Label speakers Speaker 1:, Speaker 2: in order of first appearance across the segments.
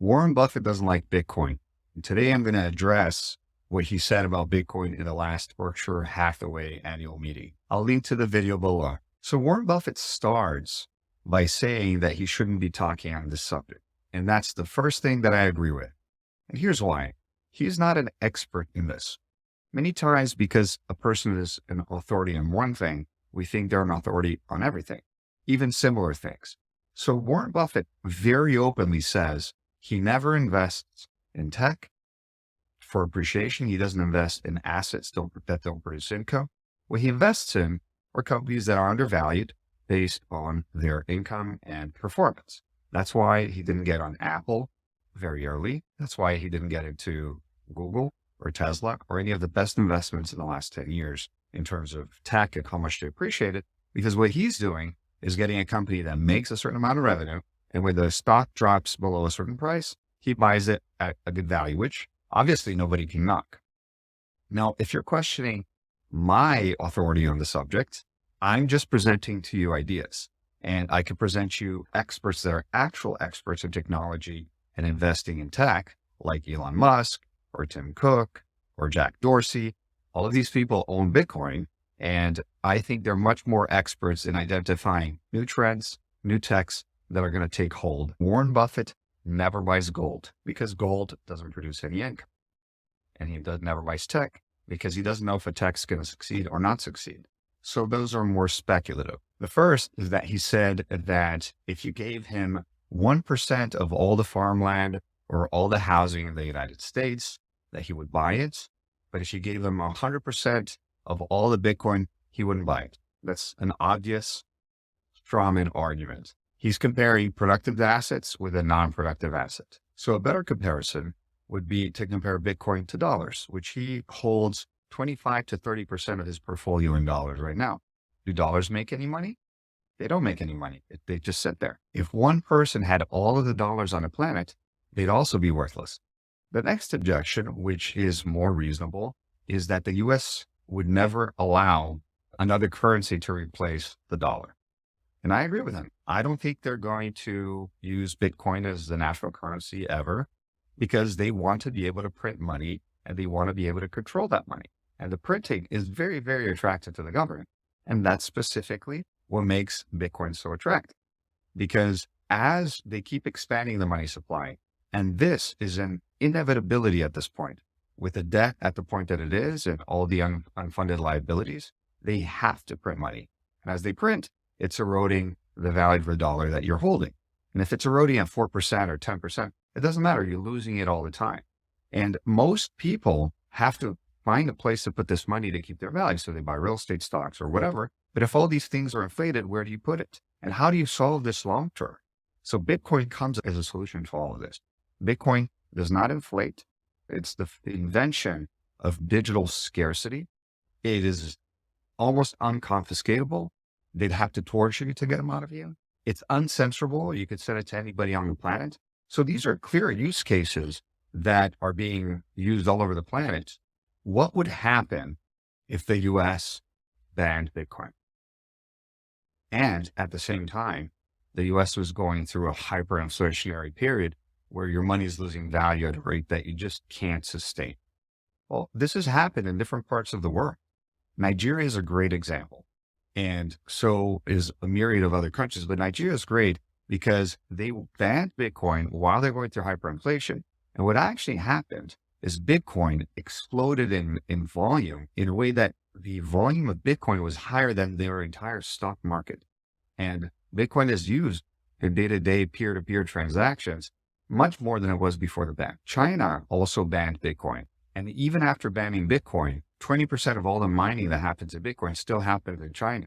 Speaker 1: Warren Buffett doesn't like Bitcoin. And today I'm going to address what he said about Bitcoin in the last Berkshire Hathaway annual meeting. I'll link to the video below. So Warren Buffett starts by saying that he shouldn't be talking on this subject. And that's the first thing that I agree with. And here's why. He's not an expert in this. Many times, because a person is an authority on one thing, we think they're an authority on everything, even similar things. So Warren Buffett very openly says he never invests in tech for appreciation. He doesn't invest in assets that don't produce income. What he invests in are companies that are undervalued based on their income and performance. That's why he didn't get on Apple very early. That's why he didn't get into Google or Tesla or any of the best investments in the last 10 years in terms of tech and how much they appreciate it. Because what he's doing is getting a company that makes a certain amount of revenue. And when the stock drops below a certain price, he buys it at a good value, which obviously nobody can knock. Now, if you're questioning my authority on the subject, I'm just presenting to you ideas. And I can present you experts that are actual experts in technology and investing in tech, like Elon Musk or Tim Cook or Jack Dorsey. All of these people own Bitcoin. And I think they're much more experts in identifying new trends, new techs that are going to take hold. Warren Buffett never buys gold because gold doesn't produce any income. And he never buys tech because he doesn't know if a tech's going to succeed or not succeed. So those are more speculative. The first is that he said that if you gave him 1% of all the farmland or all the housing in the United States, that he would buy it. But if you gave him 100% of all the Bitcoin, he wouldn't buy it. That's an obvious strawman argument. He's comparing productive assets with a non-productive asset. So a better comparison would be to compare Bitcoin to dollars, which he holds 25 to 30% of his portfolio in dollars right now. Do dollars make any money? They don't make any money. They just sit there. If one person had all of the dollars on the planet, they'd also be worthless. The next objection, which is more reasonable, is that the US would never allow another currency to replace the dollar. And I agree with him. I don't think they're going to use Bitcoin as the national currency ever because they want to be able to print money and they want to be able to control that money. And the printing is very, very attractive to the government. And that's specifically what makes Bitcoin so attractive. Because as they keep expanding the money supply, and this is an inevitability at this point, with the debt at the point that it is and all the unfunded liabilities, they have to print money. And as they print, it's eroding the value of the dollar that you're holding. And if it's eroding at 4% or 10%, it doesn't matter. You're losing it all the time. And most people have to find a place to put this money to keep their value. So they buy real estate stocks or whatever. But if all these things are inflated, where do you put it? And how do you solve this long term? So Bitcoin comes as a solution to all of this. Bitcoin does not inflate. It's the invention of digital scarcity. It is almost unconfiscatable. They'd have to torture you to get them out of you. It's uncensorable. You could send it to anybody on the planet. So these are clear use cases that are being used all over the planet. What would happen if the US banned Bitcoin? And at the same time, the US was going through a hyperinflationary period where your money is losing value at a rate that you just can't sustain. Well, this has happened in different parts of the world. Nigeria is a great example. And so is a myriad of other countries, but Nigeria is great because they banned Bitcoin while they're going through hyperinflation. And what actually happened is Bitcoin exploded in volume in a way that the volume of Bitcoin was higher than their entire stock market. And Bitcoin is used in day-to-day peer-to-peer transactions much more than it was before the ban. China also banned Bitcoin. And even after banning Bitcoin, 20% of all the mining that happens in Bitcoin still happens in China.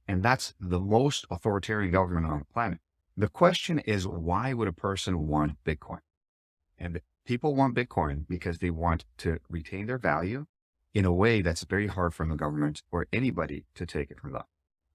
Speaker 1: And that's the most authoritarian government on the planet. The question is, why would a person want Bitcoin? And people want Bitcoin because they want to retain their value in a way that's very hard for the government or anybody to take it from them.